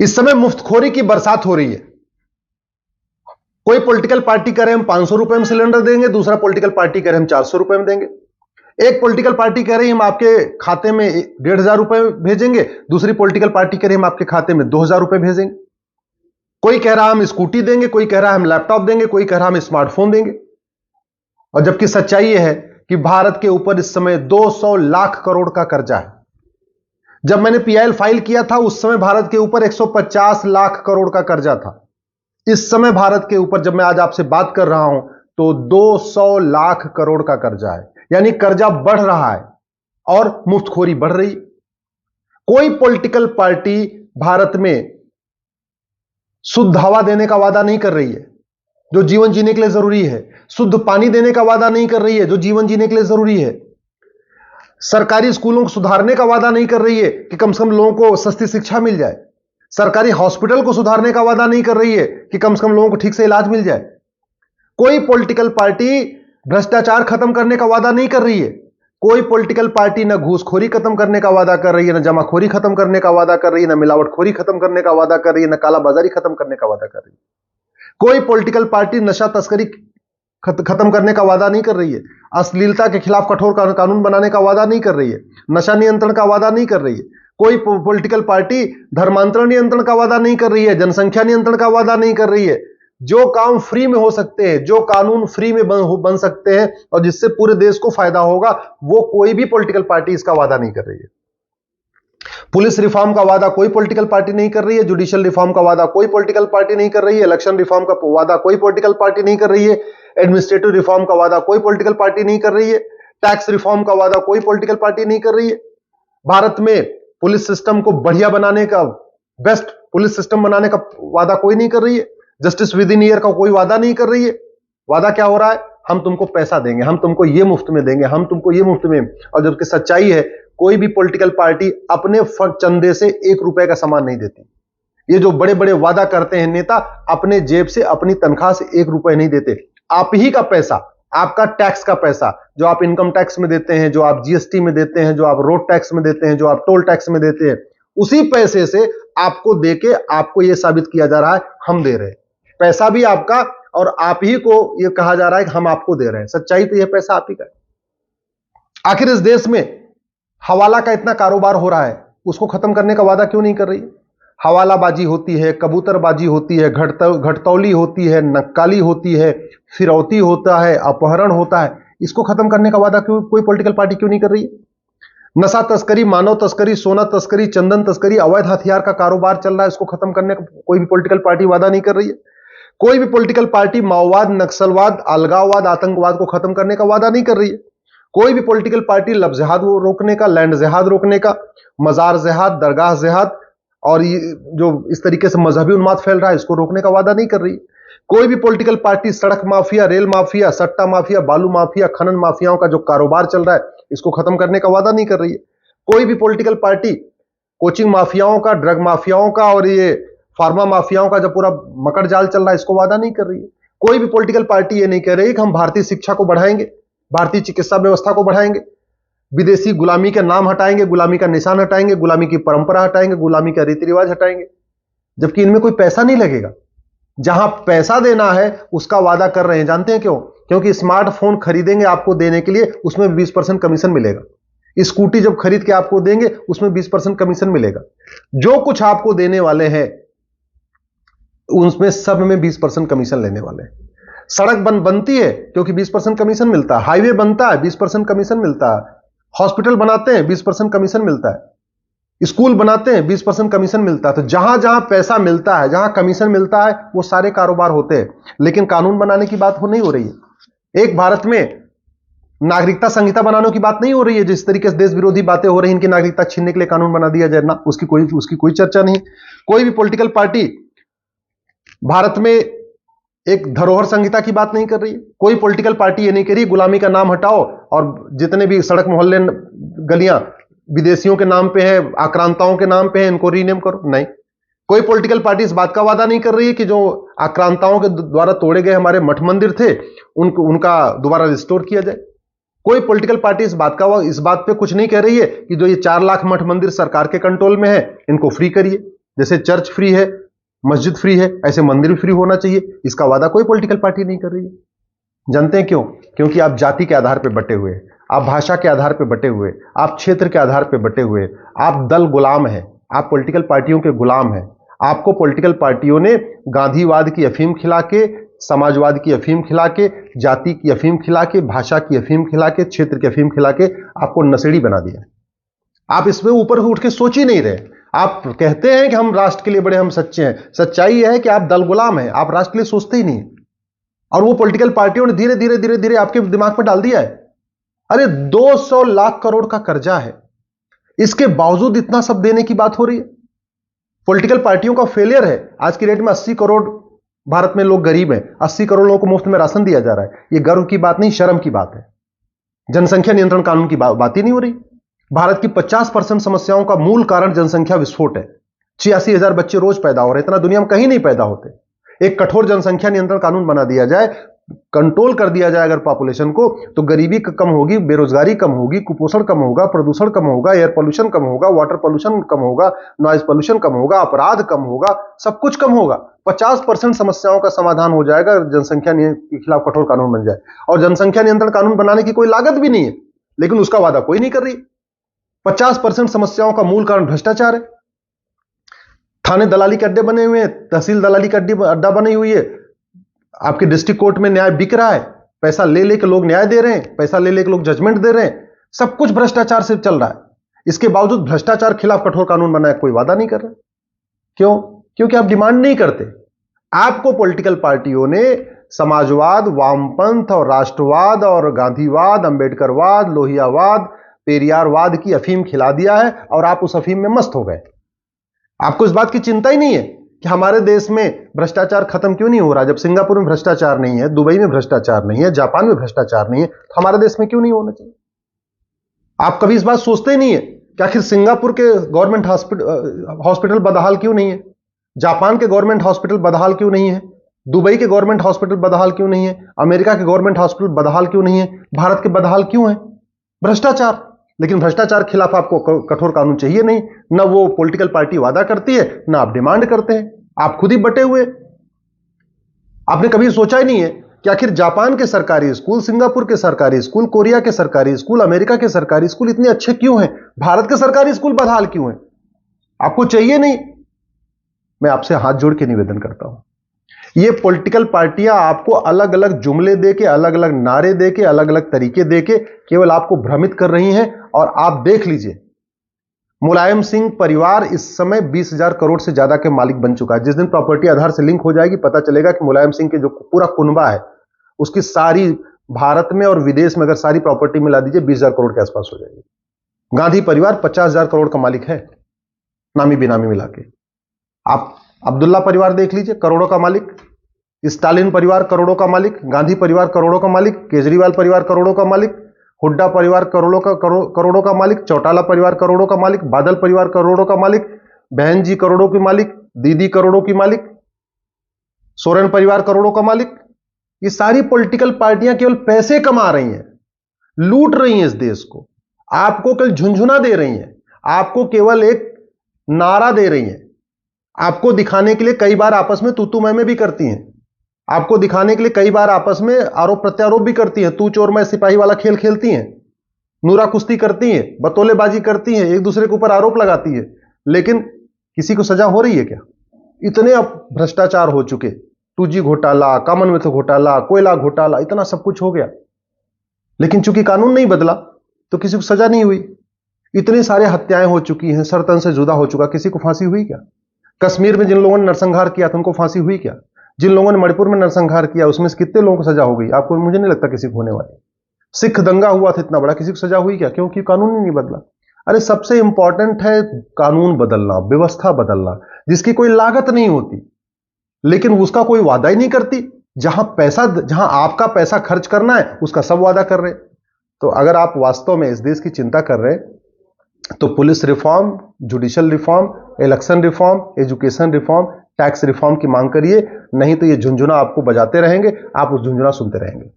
इस समय मुफ्तखोरी की बरसात हो रही है। कोई पॉलिटिकल पार्टी कह रहे हम 500 रुपए में सिलेंडर देंगे, दूसरा पॉलिटिकल पार्टी कह रहे हम 400 रुपए में देंगे। एक पॉलिटिकल पार्टी कह रही हम आपके खाते में 1,500 रुपए भेजेंगे, दूसरी पॉलिटिकल पार्टी कह रही हम आपके खाते में 2,000 रुपए भेजेंगे। कोई कह रहा हम स्कूटी देंगे, कोई कह रहा हम लैपटॉप देंगे, कोई कह रहा हम स्मार्टफोन देंगे। और जबकि सच्चाई यह है कि भारत के ऊपर इस समय 200 लाख करोड़ का कर्जा है। जब मैंने पीआईएल फाइल किया था उस समय भारत के ऊपर 150 लाख करोड़ का कर्जा था। इस समय भारत के ऊपर जब मैं आज आपसे बात कर रहा हूं तो 200 लाख करोड़ का कर्जा है। यानी कर्जा बढ़ रहा है और मुफ्तखोरी बढ़ रही। कोई पॉलिटिकल पार्टी भारत में शुद्ध हवा देने का वादा नहीं कर रही है जो जीवन जीने के लिए जरूरी है। शुद्ध पानी देने का वादा नहीं कर रही है जो जीवन जीने के लिए जरूरी है। सरकारी स्कूलों को सुधारने का वादा नहीं कर रही है कि कम से कम लोगों को सस्ती शिक्षा मिल जाए। सरकारी हॉस्पिटल को सुधारने का वादा नहीं कर रही है कि कम से कम लोगों को ठीक से इलाज मिल जाए। कोई पॉलिटिकल पार्टी भ्रष्टाचार खत्म करने का वादा नहीं कर रही है। कोई पॉलिटिकल पार्टी न घूसखोरी खत्म करने का वादा कर रही है, न जमाखोरी खत्म करने का वादा कर रही है, न मिलावटखोरी खत्म करने का वादा कर रही है, न कालाबाजारी खत्म करने का वादा कर रही है। कोई पॉलिटिकल पार्टी नशा तस्करी खत्म करने का वादा नहीं कर रही है। अश्लीलता के खिलाफ कठोर कानून बनाने का वादा नहीं कर रही है। नशा नियंत्रण का वादा नहीं कर रही है। कोई पॉलिटिकल पार्टी धर्मांतरण नियंत्रण का वादा नहीं कर रही है, जनसंख्या नियंत्रण का वादा नहीं कर रही है। जो काम फ्री में हो सकते हैं, जो कानून फ्री में बन सकते हैं और जिससे पूरे देश को फायदा होगा, वो कोई भी पॉलिटिकल पार्टी इसका वादा नहीं कर रही है। पुलिस रिफॉर्म का वादा कोई पॉलिटिकल पार्टी नहीं कर रही है। जुडिशियल रिफॉर्म का वादा कोई पॉलिटिकल पार्टी नहीं कर रही है। इलेक्शन रिफॉर्म का वादा कोई पॉलिटिकल पार्टी नहीं कर रही है। एडमिनिस्ट्रेटिव रिफॉर्म का वादा कोई पॉलिटिकल पार्टी नहीं कर रही है। टैक्स रिफॉर्म का वादा कोई पॉलिटिकल पार्टी नहीं कर रही है। भारत में पुलिस सिस्टम को बढ़िया बनाने का, बेस्ट पुलिस सिस्टम बनाने का वादा कोई नहीं कर रही है। जस्टिस विद इन ईयर का कोई वादा नहीं कर रही है। वादा क्या हो रहा है? हम तुमको पैसा देंगे, हम तुमको ये मुफ्त में देंगे, हम तुमको ये मुफ्त में। और जबकि सच्चाई है कोई भी पॉलिटिकल पार्टी अपने चंदे से 1 रुपए का सामान नहीं देती। ये जो बड़े बड़े वादा करते हैं नेता, अपने जेब से अपनी तनख्वाह से 1 रुपए नहीं देते। आप ही का पैसा, आपका टैक्स का पैसा जो आप इनकम टैक्स में देते हैं, जो आप जीएसटी में देते हैं, जो आप रोड टैक्स में देते हैं, जो आप टोल टैक्स में देते हैं, उसी पैसे से आपको देके आपको यह साबित किया जा रहा है हम दे रहे हैं। पैसा भी आपका और आप ही को यह कहा जा रहा है कि हम आपको दे रहे हैं। सच्चाई तो यह पैसा आप ही का है। आखिर इस देश में हवाला का इतना कारोबार हो रहा है, उसको खत्म करने का वादा क्यों नहीं कर रही? हवालाबाजी होती है, कबूतरबाजी होती है, घटतौली होती है, नक्काली होती है, फिरौती होता है, अपहरण होता है। इसको खत्म करने का वादा क्यों कोई पॉलिटिकल पार्टी क्यों नहीं कर रही है? नशा तस्करी, मानव तस्करी, सोना तस्करी, चंदन तस्करी, अवैध हथियार का कारोबार चल रहा है, इसको खत्म करने का कोई भी पॉलिटिकल पार्टी वादा नहीं कर रही है। कोई भी पॉलिटिकल पार्टी माओवाद, नक्सलवाद, अलगाववाद, आतंकवाद को खत्म करने का वादा नहीं कर रही है। कोई भी पॉलिटिकल पार्टी लव जिहाद रोकने का, लैंड जिहाद रोकने का, मजार जिहाद, दरगाह जिहाद और ये जो इस तरीके से मजहबी उन्माद फैल रहा है, इसको रोकने का वादा नहीं कर रही। कोई भी पॉलिटिकल पार्टी सड़क माफिया, रेल माफिया, सट्टा माफिया, बालू माफिया, खनन माफियाओं का जो कारोबार चल रहा है, इसको खत्म करने का वादा नहीं कर रही है। कोई भी पॉलिटिकल पार्टी कोचिंग माफियाओं का, ड्रग माफियाओं का और ये फार्मा माफियाओं का जो पूरा मकड़ जाल चल रहा है, इसको वादा नहीं कर रही है। कोई भी पॉलिटिकल पार्टी ये नहीं कह रही कि हम भारतीय शिक्षा को बढ़ाएंगे, भारतीय चिकित्सा व्यवस्था को बढ़ाएंगे, विदेशी गुलामी का नाम हटाएंगे, गुलामी का निशान हटाएंगे, गुलामी की परंपरा हटाएंगे, गुलामी का रीति रिवाज हटाएंगे। जबकि इनमें कोई पैसा नहीं लगेगा। जहां पैसा देना है उसका वादा कर रहे हैं। जानते हैं क्यों? क्योंकि स्मार्टफोन खरीदेंगे आपको देने के लिए, उसमें 20% कमीशन मिलेगा। स्कूटी जब खरीद के आपको देंगे उसमें 20% कमीशन मिलेगा। जो कुछ आपको देने वाले हैं उसमें सब में 20% कमीशन लेने वाले हैं। सड़क बनती है क्योंकि 20% कमीशन मिलता है। हाईवे बनता है 20% कमीशन मिलता है। हॉस्पिटल बनाते हैं 20% कमीशन मिलता है। स्कूल बनाते हैं 20% कमीशन मिलता है। तो जहां जहां पैसा मिलता है, जहां कमीशन मिलता है, वो सारे कारोबार होते हैं। लेकिन कानून बनाने की बात नहीं हो रही है। एक भारत में नागरिकता संहिता बनाने की बात नहीं हो रही है। जिस तरीके से देश विरोधी बातें हो रही हैं, इनकी नागरिकता छीनने के लिए कानून बना दिया जाए ना, उसकी कोई चर्चा नहीं। कोई भी पॉलिटिकल पार्टी भारत में एक धरोहर संहिता की बात नहीं कर रही है। कोई पॉलिटिकल पार्टी ये नहीं कह रही गुलामी का नाम हटाओ और जितने भी सड़क मोहल्ले गलियां विदेशियों के नाम पे है, आक्रांताओं के नाम पे है, इनको रीनेम करो। नहीं, कोई पॉलिटिकल पार्टी इस बात का वादा नहीं कर रही है कि जो आक्रांताओं के द्वारा तोड़े गए हमारे मठ मंदिर थे उनका दोबारा रिस्टोर किया जाए। कोई पॉलिटिकल पार्टी इस बात पे कुछ नहीं कह रही है कि जो ये 4 लाख मठ मंदिर सरकार के कंट्रोल में है, इनको फ्री करिए। जैसे चर्च फ्री है, मस्जिद फ्री है, ऐसे मंदिर फ्री होना चाहिए। इसका वादा कोई पॉलिटिकल पार्टी नहीं कर रही है। जानते हैं क्यों? क्योंकि आप जाति के आधार पर बटे हुए, आप भाषा के आधार पर बटे हुए, आप क्षेत्र के आधार पर बटे हुए, आप दल गुलाम हैं, आप पॉलिटिकल पार्टियों के गुलाम हैं। आपको पॉलिटिकल पार्टियों ने गांधीवाद की अफीम खिला के, समाजवाद की अफीम खिला के, जाति की अफीम खिला के, भाषा की अफीम खिला के, क्षेत्र की अफीम खिला के आपको नशेड़ी बना दिया। आप इसमें ऊपर उठ के सोच ही नहीं रहे। आप कहते हैं कि हम राष्ट्र के लिए बड़े, हम सच्चे हैं। सच्चाई यह है कि आप दल गुलाम हैं, आप राष्ट्र के लिए सोचते ही नहीं। और वो पॉलिटिकल पार्टियों ने धीरे धीरे धीरे धीरे आपके दिमाग में डाल दिया है। अरे 200 लाख करोड़ का कर्जा है, इसके बावजूद इतना सब देने की बात हो रही है। पॉलिटिकल पार्टियों का फेलियर है। आज की डेट में 80 करोड़ भारत में लोग गरीब हैं, 80 करोड़ लोगों को मुफ्त में राशन दिया जा रहा है। यह गर्व की बात नहीं, शर्म की बात है। जनसंख्या नियंत्रण कानून की बात ही नहीं हो रही। भारत की 50% समस्याओं का मूल कारण जनसंख्या विस्फोट है। 86,000 बच्चे रोज पैदा हो रहे हैं, इतना दुनिया में कहीं नहीं पैदा होते। एक कठोर जनसंख्या नियंत्रण कानून बना दिया जाए, कंट्रोल कर दिया जाए अगर पॉपुलेशन को, तो गरीबी कम होगी, बेरोजगारी कम होगी, कुपोषण कम होगा, प्रदूषण कम होगा, एयर पोल्यूशन कम होगा, वाटर पोल्यूशन कम होगा, नॉइज पोल्यूशन कम होगा, अपराध कम होगा, सब कुछ कम होगा। 50% समस्याओं का समाधान हो जाएगा जनसंख्या के खिलाफ कठोर कानून बन जाए। और जनसंख्या नियंत्रण कानून बनाने की कोई लागत भी नहीं है, लेकिन उसका वादा कोई नहीं कर रही। 50% समस्याओं का मूल कारण भ्रष्टाचार है। थाने दलाली के अड्डे बने हुए हैं, तहसील दलाली का अड्डा बनी हुई है। आपके डिस्ट्रिक्ट कोर्ट में न्याय बिक रहा है, पैसा ले लेकर लोग न्याय दे रहे हैं, पैसा ले लेकर लोग जजमेंट दे रहे हैं। सब कुछ भ्रष्टाचार से चल रहा है। इसके बावजूद भ्रष्टाचार खिलाफ कठोर कानून बनाए कोई वादा नहीं कर रहा। क्यों? क्योंकि आप डिमांड नहीं करते। आपको पॉलिटिकल पार्टियों ने समाजवाद, वामपंथ और राष्ट्रवाद और गांधीवाद, अंबेडकरवाद, लोहियावाद, पेरियारवाद की अफीम खिला दिया है और आप उस अफीम में मस्त हो गए। आपको इस बात की चिंता ही नहीं है कि हमारे देश में भ्रष्टाचार खत्म क्यों नहीं हो रहा। जब सिंगापुर में भ्रष्टाचार नहीं है, दुबई में भ्रष्टाचार नहीं है, जापान में भ्रष्टाचार नहीं है, तो हमारे देश में क्यों नहीं होना चाहिए? आप कभी इस बात सोचते ही नहीं है कि आखिर सिंगापुर के गवर्नमेंट हॉस्पिटल बदहाल क्यों नहीं है, जापान के गवर्नमेंट हॉस्पिटल बदहाल क्यों नहीं है, दुबई के गवर्नमेंट हॉस्पिटल बदहाल क्यों नहीं है, अमेरिका के गवर्नमेंट हॉस्पिटल बदहाल क्यों नहीं है, भारत के बदहाल क्यों है? भ्रष्टाचार। लेकिन भ्रष्टाचार खिलाफ आपको कठोर कानून चाहिए नहीं। ना वो पॉलिटिकल पार्टी वादा करती है, ना आप डिमांड करते हैं। आप खुद ही बटे हुए। आपने कभी सोचा ही नहीं है कि आखिर जापान के सरकारी स्कूल, सिंगापुर के सरकारी स्कूल, कोरिया के सरकारी स्कूल, अमेरिका के सरकारी स्कूल इतने अच्छे क्यों हैं, भारत के सरकारी स्कूल बदहाल क्यों हैं? आपको चाहिए नहीं। मैं आपसे हाथ जोड़ के निवेदन करता हूं, ये पॉलिटिकल पार्टियां आपको अलग अलग जुमले देके, अलग अलग नारे देके, अलग अलग तरीके देके केवल आपको भ्रमित कर रही हैं। और आप देख लीजिए, मुलायम सिंह परिवार इस समय 20,000 करोड़ से ज्यादा के मालिक बन चुका है। जिस दिन प्रॉपर्टी आधार से लिंक हो जाएगी, पता चलेगा कि मुलायम सिंह के जो पूरा कुनबा है, उसकी सारी भारत में और विदेश में अगर सारी प्रॉपर्टी मिला दीजिए 20,000 करोड़ के आसपास हो जाएगी। गांधी परिवार 50,000 करोड़ का मालिक है, नामी बेनामी मिला के। आप अब्दुल्ला परिवार देख लीजिए, करोड़ों का मालिक। स्टालिन परिवार करोड़ों का मालिक, गांधी परिवार करोड़ों का मालिक, केजरीवाल परिवार करोड़ों का मालिक, हुड्डा परिवार करोड़ों का मालिक, चौटाला परिवार करोड़ों का मालिक, बादल परिवार करोड़ों का मालिक, बहन जी करोड़ों की मालिक, दीदी करोड़ों की मालिक, सोरेन परिवार करोड़ों का मालिक। ये सारी पॉलिटिकल पार्टियां केवल पैसे कमा रही हैं, लूट रही हैं इस देश को। आपको केवल झुंझुना दे रही हैं, आपको केवल एक नारा दे रही हैं, आपको दिखाने के लिए कई बार आपस में तू मैं भी करती हैं, आपको दिखाने के लिए कई बार आपस में आरोप प्रत्यारोप भी करती हैं, तू चोर मैं सिपाही वाला खेल खेलती हैं, नूरा कुश्ती करती हैं, बतौलेबाजी करती हैं, एक दूसरे के ऊपर आरोप लगाती है। लेकिन किसी को सजा हो रही है क्या? इतने अब भ्रष्टाचार हो चुके, 2G घोटाला, कॉमनवेल्थ घोटाला, कोयला घोटाला, इतना सब कुछ हो गया, लेकिन चूंकि कानून नहीं बदला तो किसी को सजा नहीं हुई। इतनी सारे हत्याएं हो चुकी हैं, सरतन से जुदा हो चुका, किसी को फांसी हुई क्या? कश्मीर में जिन लोगों ने नरसंहार किया था उनको फांसी हुई क्या? जिन लोगों ने मणिपुर में नरसंहार किया उसमें से कितने लोगों को सजा हो गई? आपको, मुझे नहीं लगता किसी को होने वाली। सिख दंगा हुआ था इतना बड़ा, किसी को सजा हुई क्या? क्योंकि कानून ही नहीं बदला। अरे सबसे इंपॉर्टेंट है कानून बदलना, व्यवस्था बदलना, जिसकी कोई लागत नहीं होती, लेकिन उसका कोई वादा ही नहीं करती। जहां आपका पैसा खर्च करना है उसका सब वादा कर रहे। तो अगर आप वास्तव में इस देश की चिंता कर रहे हैं तो police reform, judicial reform, election reform, education reform, tax reform की मांग करिए। नहीं तो ये झुंझुना आपको बजाते रहेंगे, आप उस झुंझुना सुनते रहेंगे।